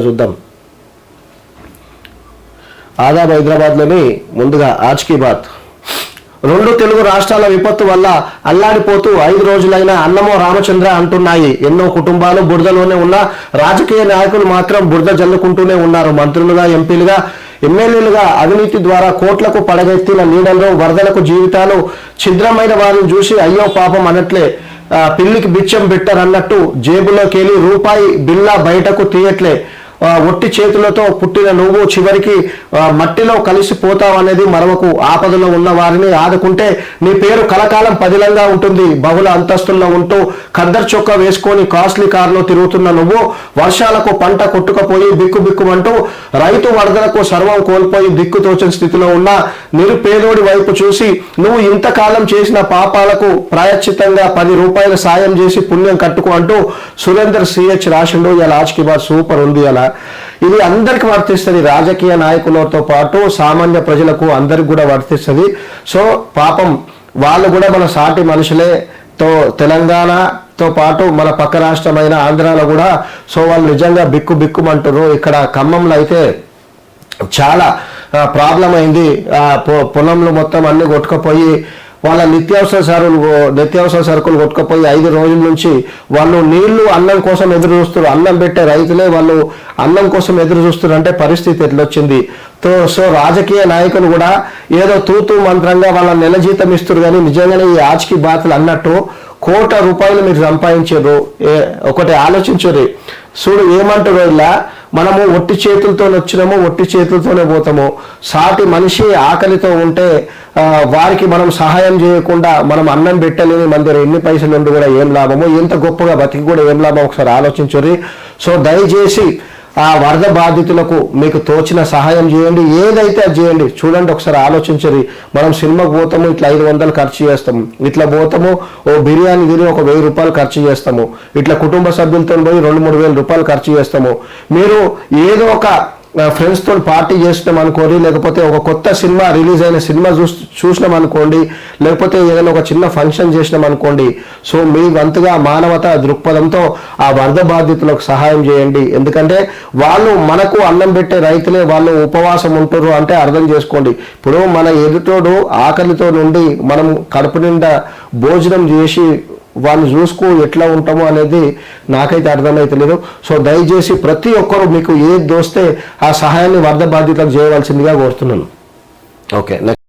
చూద్దాం. ఆదాబ్ హైదరాబాద్లోని ముందుగా ఆజ్ కీ బాత్. రెండు తెలుగు రాష్ట్రాల విపత్తు వల్ల అల్లాడిపోతూ 5 రోజులైన అన్నమో రామచంద్ర అంటున్నాయి. ఎన్నో కుటుంబాలు బురదలోనే ఉన్న రాజకీయ నాయకులు మాత్రం బురద జల్లుకుంటూనే ఉన్నారు. మంత్రులుగా, ఎంపీలుగా, ఎమ్మెల్యేలుగా అవినీతి ద్వారా కోట్లకు పడగెత్తిన నీడల్లో వరదలకు జీవితాలు ఛిద్రమైన వారిని చూసి అయ్యో పాపం అనట్లే. పిల్లికి బిచ్చం పెట్టరన్నట్టు జేబులోకెళ్ళి రూపాయి బిల్లా బయటకు తీయట్లే. ఒట్టి చేతులతో పుట్టిన నువ్వు చివరికి మట్టిలో కలిసిపోతావనేది మరవకు. ఆపదలో ఉన్న వారిని ఆదుకుంటే నీ పేరు కలకాలం పదిలంగా ఉంటుంది. బహుళ అంతస్తుల్లో ఉంటూ ఖద్దర్ చొక్కా వేసుకొని కాస్ట్లీ కారులో తిరుగుతున్న నువ్వు వర్షాలకు పంట కొట్టుకుపోయి బిక్కుబిక్కుమంటూ రైతు వరదలకు సర్వం కోల్పోయి దిక్కుతోచని స్థితిలో ఉన్న నిరుపేదోడి వైపు చూసి నువ్వు ఇంతకాలం చేసిన పాపాలకు ప్రాయశ్చిత్తంగా 10 రూపాయల సాయం చేసి పుణ్యం కట్టుకో అంటూ సురేందర్ సిహెచ్ రాసిండు. ఇలా ఆజ్ కీ బాత్ సూపర్ ఉంది. అలా ఇది అందరికి వర్తిస్తుంది. రాజకీయ నాయకులతో పాటు సామాన్య ప్రజలకు అందరికి కూడా వర్తిస్తుంది. సో పాపం వాళ్ళు కూడా మన సాటి మనుషులే. తెలంగాణతో పాటు మన పక్క రాష్ట్రమైన ఆంధ్రాలో కూడా సో వాళ్ళు నిజంగా బిక్కుమంటారు. ఇక్కడ ఖమ్మంలో అయితే చాలా ప్రాబ్లం అయింది. పొలంలో మొత్తం అన్ని కొట్టుకుపోయి వాళ్ళ నిత్యావసర సరుకులు కొట్టుకుపోయి 5 రోజుల నుంచి వాళ్ళు నీళ్లు అన్నం కోసం ఎదురు చూస్తారు. అన్నం పెట్టే రైతులే వాళ్ళు అన్నం కోసం ఎదురు చూస్తారు అంటే పరిస్థితి ఎట్లొచ్చింది. సో రాజకీయ నాయకులు కూడా ఏదో తూతూ మంత్రంగా వాళ్ళ నెల జీతం ఇస్తారు. కానీ నిజంగానే ఈ ఆజ్ కీ బాత్లు అన్నట్టు ₹1 కోటి మీరు సంపాదించారు. ఒకటి ఆలోచించరు. చూడు ఏమంటారు, ఇలా మనము ఒట్టి చేతులతో వచ్చినాము, ఒట్టి చేతులతోనే పోతాము. సాటి మనిషి ఆకలితో ఉంటే వారికి మనం సహాయం చేయకుండా మనం అన్నం పెట్టలేని మన దగ్గర ఎన్ని పైసలు ఉండి కూడా ఏం లాభము, ఎంత గొప్పగా బతికి కూడా ఏం లాభం, ఒకసారి ఆలోచించరు. సో దయచేసి ఆ వరద బాధితులకు మీకు తోచిన సహాయం చేయండి. ఏదైతే అది చేయండి. చూడండి, ఒకసారి ఆలోచించరు. మనం సినిమాకు పోతాము, ఇట్లా 500 ఖర్చు చేస్తాము. ఇట్లా పోతాము, ఓ బిర్యానీ తిని ఒక ₹1000 ఖర్చు చేస్తాము. ఇట్లా కుటుంబ సభ్యులతో పోయి 2-3 వేల రూపాయలు ఖర్చు చేస్తాము. మీరు ఏదో ఒక ఫ్రెండ్స్తో పార్టీ చేసినాం అనుకోండి, లేకపోతే ఒక కొత్త సినిమా రిలీజ్ అయిన సినిమా చూసినాం అనుకోండి, లేకపోతే ఏదైనా ఒక చిన్న ఫంక్షన్ చేసినాం అనుకోండి. సో మీ వంతుగా మానవతా దృక్పథంతో ఆ వరద బాధితులకు సహాయం చేయండి. ఎందుకంటే వాళ్ళు మనకు అన్నం పెట్టే రైతులే, వాళ్ళు ఉపవాసం ఉంటారు అంటే అర్థం చేసుకోండి. ఇప్పుడు మన ఎదుటోడు ఆకలితో నుండి మనం కడుపు నిండా భోజనం చేసి వాళ్ళు చూసుకో ఎట్లా ఉంటామో అనేది నాకైతే అర్థమైతలేదు. సో దయచేసి ప్రతి ఒక్కరు మీకు ఏది దోస్తే ఆ సహాయాన్ని వరద బాధితులకు చేయవలసిందిగా కోరుతున్నాను. ఓకే.